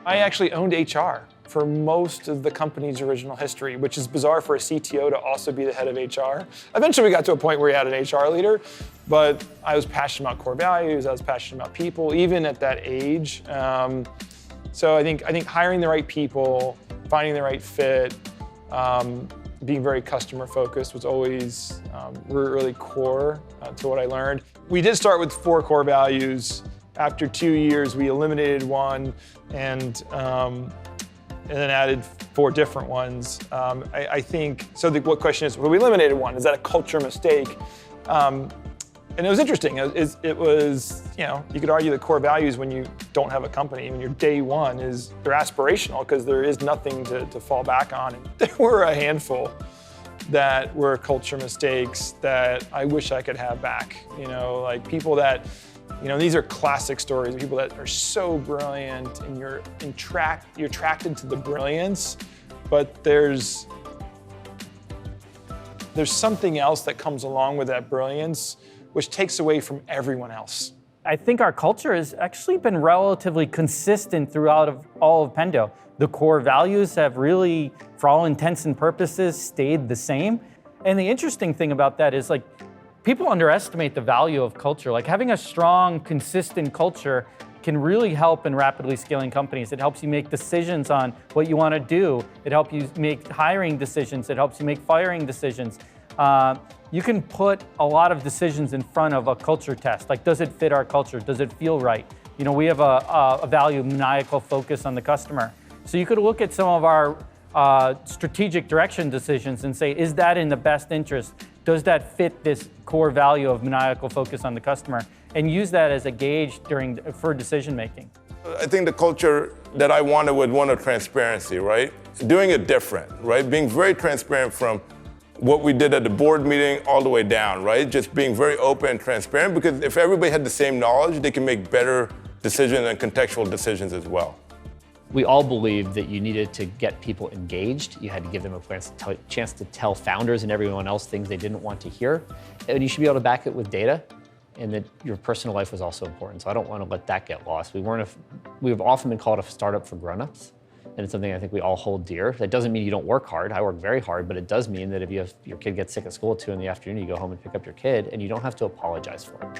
I actually owned HR for most of the company's original history, which is bizarre for a CTO to also be the head of HR. Eventually we got to a point where we had an HR leader, but I was passionate about core values, I was passionate about people, even at that age. So I think hiring the right people, finding the right fit, being very customer focused was always really core to what I learned. We did start with 4 core values. After 2 years, we eliminated one and then added 4 different ones. I think, so what question is, well, we eliminated one. Is that a culture mistake? And it was interesting. It was, you could argue the core values when you don't have a company, when you're day one, they're aspirational because there is nothing to fall back on. And there were a handful that were culture mistakes that I wish I could have back. Like people that, these are classic stories of people that are so brilliant and you're attracted to the brilliance, but there's something else that comes along with that brilliance which takes away from everyone else. I think our culture has actually been relatively consistent throughout all of Pendo. The core values have really, for all intents and purposes, stayed the same. And the interesting thing about that is people underestimate the value of culture. Like having a strong, consistent culture can really help in rapidly scaling companies. It helps you make decisions on what you want to do. It helps you make hiring decisions. It helps you make firing decisions. You can put a lot of decisions in front of a culture test. Like, does it fit our culture? Does it feel right? We have a value of maniacal focus on the customer. So you could look at some of our strategic direction decisions and say, is that in the best interest? Does that fit this core value of maniacal focus on the customer? And use that as a gauge for decision making. I think the culture that I wanted was one of transparency, right? Doing it different, right? Being very transparent from what we did at the board meeting all the way down, right? Just being very open and transparent, because if everybody had the same knowledge, they can make better decisions and contextual decisions as well. We all believed that you needed to get people engaged. You had to give them a chance to tell founders and everyone else things they didn't want to hear. And you should be able to back it with data, and that your personal life was also important. So I don't want to let that get lost. We've often been called a startup for grown-ups. And it's something I think we all hold dear. That doesn't mean you don't work hard. I work very hard, but it does mean that if your kid gets sick at school at 2 in the afternoon, you go home and pick up your kid, and you don't have to apologize for it.